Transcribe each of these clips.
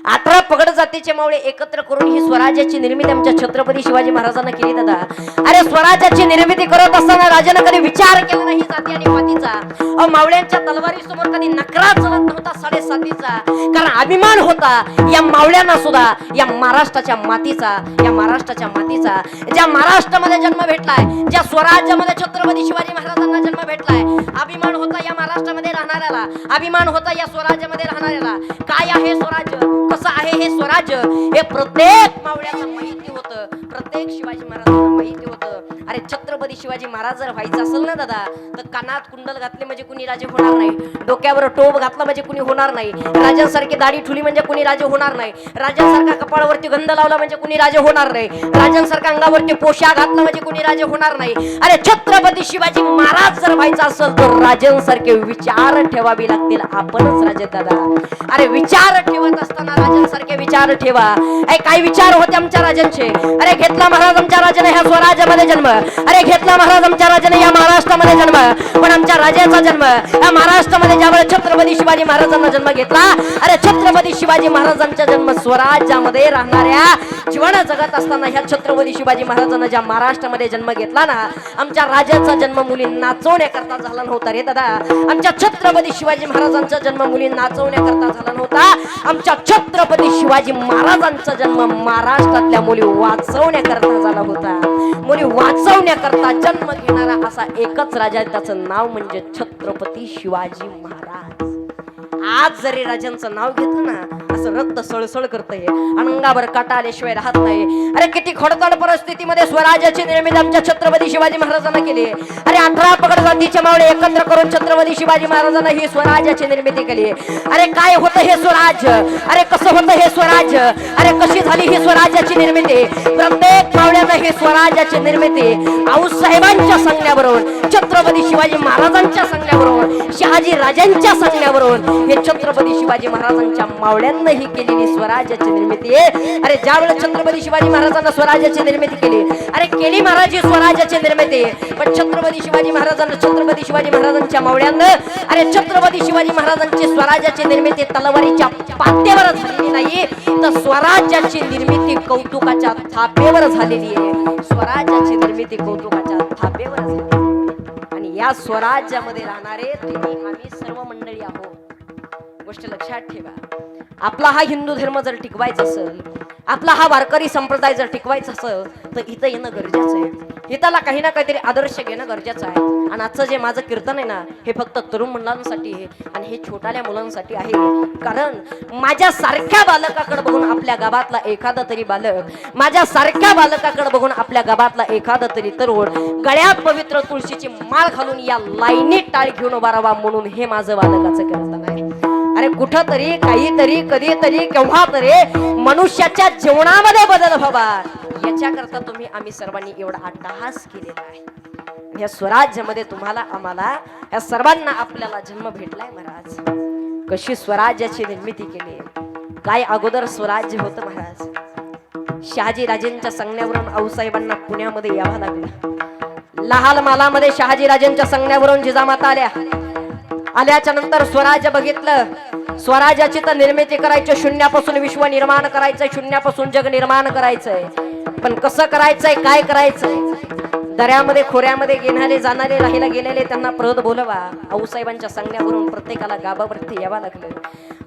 18 पगड जातीचे मावळे एकत्र करून ही स्वराज्याची निर्मिती आमच्या छत्रपती शिवाजी महाराजांना केली दादा. अरे स्वराज्याची निर्मिती करत असताना राजाने कधी विचार केला नाही जाती आणि मातीचा. मावळ्यांच्या तलवारी समोर कधी नकरा चलत नव्हता 7.5चा. कारण अभिमान होता या मावळ्यांना सुद्धा या महाराष्ट्राच्या मातीचा, या महाराष्ट्राच्या मातीचा, ज्या महाराष्ट्रामध्ये जन्म भेटलाय, ज्या स्वराज्यामध्ये छत्रपती शिवाजी महाराजांना जन्म भेटलाय. अभिमान होता या महाराष्ट्रामध्ये राहणाऱ्याला, अभिमान होता या स्वराज्यामध्ये राहणाऱ्याला. काय आहे स्वराज्य, कसं आहे हे स्वराज्य, हे प्रत्येक मावळ्यांना माहिती होतं, प्रत्येक शिवाजी महाराजांना माहिती होतं. अरे छत्रपती शिवाजी महाराज जर व्हायचं असेल ना दादा, तर कानात कुंडल घातले म्हणजे कुणी राजे होणार नाही, डोक्यावर टोप घातला म्हणजे कुणी होणार नाही, राजांसारखी दाढी ठुली म्हणजे कुणी राजे होणार नाही, राजांसारखा कपाळावरती गंध लावला म्हणजे कुणी राजे होणार नाही, राजांसारखा अंगावरती पोशाख घातला म्हणजे कुणी राजे होणार नाही. अरे छत्रपती शिवाजी महाराज जर व्हायचं असेल तर राजांसारखे विचार ठेवावे लागतील. आपणच राजे दादा. अरे विचार ठेवत असताना राजांसारखे विचार ठेवा. काय विचार होते आमच्या राजांचे. अरे घेतला महाराज आमच्या राजाने ह्या स्वराज्यामध्ये जन्म, अरे घेतला महाराज आमच्या राजाने या महाराष्ट्रामध्ये जन्म. पण आमच्या राजाचा जन्म या महाराष्ट्रामध्ये ज्यावेळेस छत्रपती शिवाजी महाराजांना जन्म घेतला, अरे छत्रपती शिवाजी महाराजांचा जन्म स्वराज्यामध्ये राहणाऱ्या जीवन जगत असताना ह्या छत्रपती शिवाजी महाराजांना ज्या महाराष्ट्रामध्ये जन्म घेतला ना, आमच्या राजाचा जन्म मुली नाचवण्याकरता झाला नव्हता रे दादा. आमच्या छत्रपती शिवाजी महाराजांचा जन्म मुली नाचवण्याकरता झाला नव्हता. आमच्या छत्रपती शिवाजी महाराजांचा जन्म महाराष्ट्रातल्या मुली वाचवण्याकरता झाला होता. मुली वाचवण्याकरता जन्म घेणारा असा एकच राजा, त्याचं नाव म्हणजे छत्रपती शिवाजी महाराज. आज जरी राजांचं नाव घेतलं ना, असं रक्त सळसळ करतंय, अंगावर काटा आल्याशिवाय राहत नाही. अरे किती खडतड परिस्थितीमध्ये स्वराज्याची निर्मिती आमच्या छत्रपती शिवाजी महाराजांना केली. अरे 18 पगड जातीचे मावळे एकत्र करून छत्रपती शिवाजी महाराजांना ही स्वराज्याची निर्मिती केली. अरे काय होतं हे स्वराज्य, अरे कसं होतं हे स्वराज्य, अरे कशी झाली ही स्वराज्याची निर्मिती. प्रत्येक मावळ्यानं ही स्वराज्याची निर्मिती आऊसाहेबांच्या सांगण्याबरोबर, छत्रपती शिवाजी महाराजांच्या सांगण्याबरोबर, शहाजी राजांच्या सांगण्याबरोबर हे छत्रपती शिवाजी महाराजांच्या मावळ्यांना ही केलेली स्वराज्याची निर्मिती आहे. अरे ज्यावेळेस छत्रपती शिवाजी महाराजांना स्वराज्याची निर्मिती केली, अरे केली महाराज ही स्वराज्याची निर्मिती. पण छत्रपती शिवाजी महाराजांना, छत्रपती शिवाजी महाराजांच्या मावळ्यांना, अरे छत्रपती शिवाजी महाराजांची स्वराज्याची निर्मिती तलवारीच्या पात्यावर झालेली नाही, तर स्वराज्याची निर्मिती कौतुकाच्या थापेवर झालेली आहे. स्वराज्याची निर्मिती कौतुकाच्या थापेवर झालेली. आणि या स्वराज्यामध्ये राहणारे तुम्ही आम्ही सर्व मंडळी आहोत. गोष्ट लक्षात ठेवा. आपला हा हिंदू धर्म जर टिकवायचा असेल, आपला हा वारकरी संप्रदाय जर टिकवायचा असेल, तर इथं येणं गरजेचं आहे. इथला काही ना काहीतरी आदर्श घेणं गरजेचं आहे. आणि आजचं जे माझं कीर्तन आहे ना, हे फक्त तरुण मुलांसाठी आहे आणि हे छोट्याल्या मुलांसाठी आहे. कारण माझ्या सारख्या बालकाकडे बघून आपल्या गावातला एखादा तरी बालक, माझ्या सारख्या बालकाकडे बघून आपल्या गावातला एखादा तरी तरुण गळ्यात पवित्र तुळशीची माळ घालून या लाईनीत टाळ घेऊन उभा राहावा, म्हणून हे माझं बालकाचं कीर्तन आहे. अरे कुठंतरी, काहीतरी, कधीतरी, केव्हा तरी मनुष्याच्या जीवनामध्ये बदल व्हावा, याच्याकरता तुम्ही आम्ही सर्वांनी एवढा अट्टहास केलेला आहे. या स्वराज्यामध्ये तुम्हाला, आम्हाला, या सर्वांना आपल्याला जन्म भेटलाय महाराज. कशी स्वराज्याची निर्मिती केली, काय अगोदर स्वराज्य होतं महाराज. शहाजी राजेंच्या सांगण्यावरून आऊसाहेबांना पुण्यामध्ये यावं लागलं. लाल मालामध्ये शहाजी राजेंच्या सांगण्यावरून जिजामाता आल्याच्या नंतर स्वराज्य बघितलं. स्वराज्याची तर निर्मिती करायची, शून्यापासून विश्व निर्माण करायचंय, शून्यापासून जग निर्माण करायचंय. पण कसं करायचंय, काय करायचंय. दऱ्यामध्ये खोऱ्यामध्ये घेणारे जाणारे राहायला गेलेले त्यांना परत बोलवा. आऊसाहेबांच्या सांगण्यावरून प्रत्येकाला गावावरती यावं लागलं.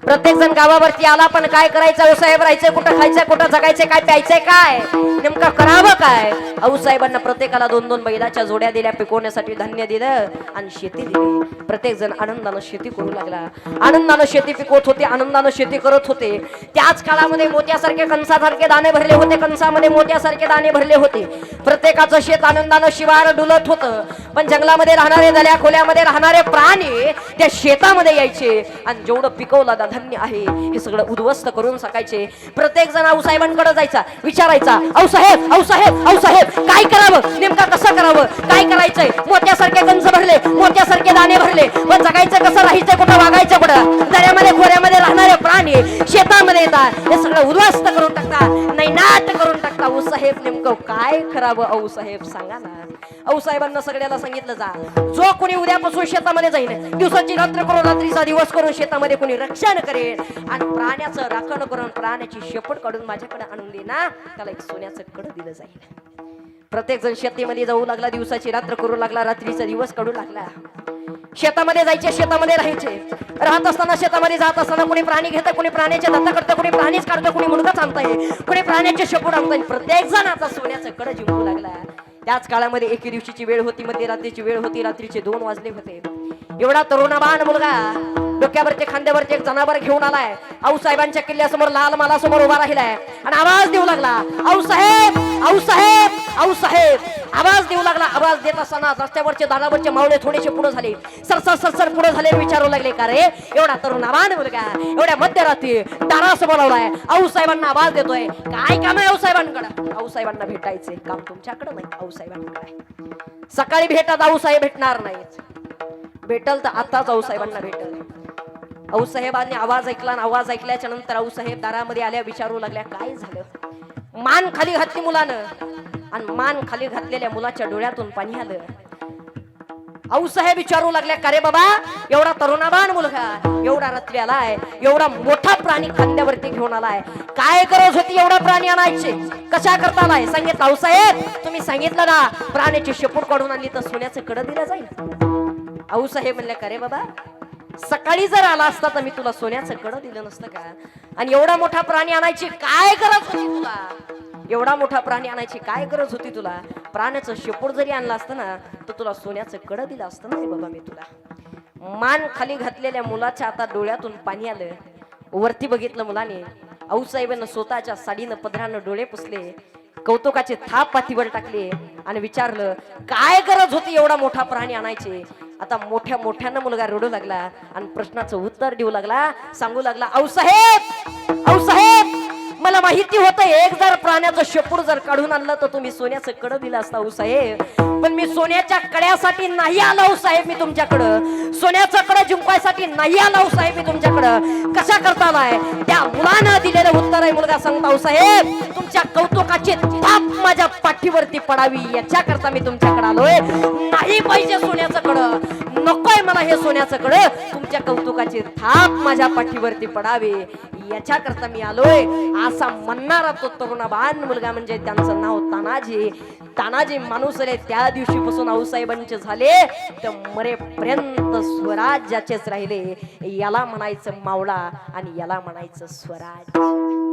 प्रत्येक जण गावावरती आला. पण काय करायचं आऊसाहेब, राहायचंय कुठं, खायचंय कुठं, जगायचंय काय, प्यायचंय काय, नेमकं करावं काय. आऊसाहेबांना प्रत्येकाला 2-2 बैलाच्या जोड्या दिल्या, पिकवण्यासाठी धान्य दिलं आणि शेती दिली. प्रत्येक जण आनंदानं शेती करू लागला, आनंदानं शेती पिकवत होते, आनंदानं शेती करत होते. त्याच काळामध्ये मोत्यासारखे, कंसासारखे दाणे भरले होते, कंसामध्ये मोत्यासारखे दाणे भरले होते. प्रत्येकाचं शेत आनंदानं शिवार डुलत होतं. पण जंगलामध्ये राहणारे, दल्या खोल्यामध्ये राहणारे प्राणी त्या शेतामध्ये यायचे आणि जेवढं पिकवलं धान्य आहे हे सगळं उद्ध्वस्त करून सकायचे. प्रत्येक जण आऊसाहेबांकडे जायचा, विचारायचा, आऊसाहेब, आऊसाहेब, आऊसाहेब काय करावं, नेमकं कसं करावं, काय करायचंय. मोत्यासारखे कंस भरले, मोत्यासारखे दाणे भरले, पण जगायचं कसं, राहायचं कुठं, वागायचं कुठं. दऱ्यामध्ये खोऱ्यामध्ये राहणारे प्राणी शेतामध्ये येतात, हे सगळं उद्ध्वस्त करून टाकतात, नैनाट करून टाकतात. आऊसाहेब नेमकं काय करावं आऊसाहेब सांगा ना. आऊसाहेबांना सगळ्याला सांगितलं जा, जो कोणी उद्यापासून शेतामध्ये जाईल, दिवसाची रात्र करून रात्रीचा दिवस करून शेतामध्ये कोणी रक्षण करेल आणि प्राण्याचं राखण करून प्राण्याची शेपट काढून माझ्याकडे आणून दे ना, त्याला एक सोन्याचं कड दिलं जाईल. प्रत्येक जण शेतीमध्ये जाऊ लागला, दिवसाची रात्र करू लागला, रात्रीचा दिवस काढू लागला. शेतामध्ये जायचे, शेतामध्ये राहायचे. राहत असताना शेतामध्ये जात असताना कोणी प्राणी घेतं, कोणी प्राण्याच्या दत्ता करतं, कोणी प्राणीच काढतं, कोणी मुलगाच आणताय, कोणी प्राण्याचे शेपूट आणताय. प्रत्येक जण आता सोन्याचं कड जिंकू लागला. त्याच काळामध्ये एके दिवशीची वेळ होती, मध्यरात्रीची वेळ होती, रात्रीचे 2 वाजले होते. एवढा तरुणाबाण मुलगा डोक्यावरचे खांद्यावरचे एक जनावर घेऊन आलाय. आऊसाहेबांच्या किल्ल्यासमोर लाल माला समोर उभा राहिलाय आणि आवाज देऊ लागला, आऊसाहेब, आऊसाहेब, आऊसाहेब. आवाज देऊ लागला. आवाज देत असताना रस्त्यावरचे दारावरचे मावळे थोडेसे पुढे झाले, सरसर सरसर पुढे झाले. विचारू लागले, का रे एवढा तरुणाबाण मुलगा एवढ्या मध्यरात्री दारासमोर लावलाय, आऊसाहेबांना आवाज देतोय, काय काम आहे आऊसाहेबांकडे? आऊसाहेबांना भेटायचे काम तुमच्याकडे नाही, आऊसाहेबांकडे. सकाळी भेटत आऊसाहेब भेटणार नाहीत, भेटल तर आताच आऊसाहेबांना भेटल. आऊसाहेबांनी आवाज ऐकला आणि आवाज ऐकल्याच्या नंतर आऊसाहेब दारामध्ये आल्या. विचारू लागल्या, काय झालं? मान खाली घातली मुलानं आणि मान खाली घातलेल्या मुलाच्या डोळ्यातून पाणी आलं. आऊसाहेब विचारू लागल्या, का रे बाबा एवढा तरुणाबाण मुलगा एवढा रात्री आलाय, एवढा मोठा प्राणी खांद्यावरती घेऊन आलाय, काय गरज होती एवढा प्राणी आणायचे, कशा करता आलाय? सांगितलं, आऊसाहेब तुम्ही सांगितलं ना प्राण्याची शेपूट काढून आणली तर सोन्याचं कड दिलं जाईल. आऊसाहेब म्हणले, का रे बाबा सकाळी जर आला असता तर मी तुला सोन्याचं कड दिलं नसतं का? आणि एवढा मोठा प्राणी आणायची काय गरज होती तुला? एवढा मोठा प्राणी आणायची काय गरज होती तुला? प्राण्याचं शेपूट जरी आणलं असतं ना तर तुला सोन्याचं कड दिलं असतं ना रे बाबा मी तुला. मान खाली घातलेल्या मुलाच्या आता डोळ्यातून पाणी आलं. वरती बघितलं मुलाने. आऊसाहेबांना स्वतःच्या साडीनं पदरानं डोळे पुसले, कौतुकाचे थाप पाठीवर टाकले आणि विचारलं, काय गरज होती एवढा मोठा प्राणी आणायचे? आता मोठ्या मोठ्यानं मुलगा रडू लागला आणि प्रश्नाचं उत्तर देऊ लागला. सांगू लागला, आऊसाहेब, आऊसाहेब मला माहिती होतं एक जर प्राण्याचं शेपूट जर काढून आणलं तर तुम्ही सोन्याचं कड दिलं असतं आऊसाहेब, पण मी सोन्याच्या कड्यासाठी नाही आलो आऊसाहेब मी तुमच्याकडं, सोन्याचं कड जिंकवायसाठी नाही आलो आऊसाहेब मी तुमच्याकडं. कशा करता आलाय? त्या मुलानं दिलेलं उत्तर आहे. मुलगा सांगता, आऊसाहेब तुमच्या कौतुकाची थाप माझ्या पाठीवरती पडावी याच्याकरता मी तुमच्याकडे आलोय. नाही पाहिजे सोन्याचं कड, नकोय मला हे सोन्याचं कड, तुमच्या कौतुकाची थाप माझ्या पाठीवरती पडावी याच्याकरता मी आलोय. असा म्हणणारा तो तरुणाबाण मुलगा म्हणजे त्यांचं नाव तानाजी. तानाजी माणूसरे त्या दिवशीपासून आऊसाहेबांचे झाले तर मरेपर्यंत स्वराज्याचेच राहिले. याला म्हणायचं मावळा आणि याला म्हणायचं स्वराज.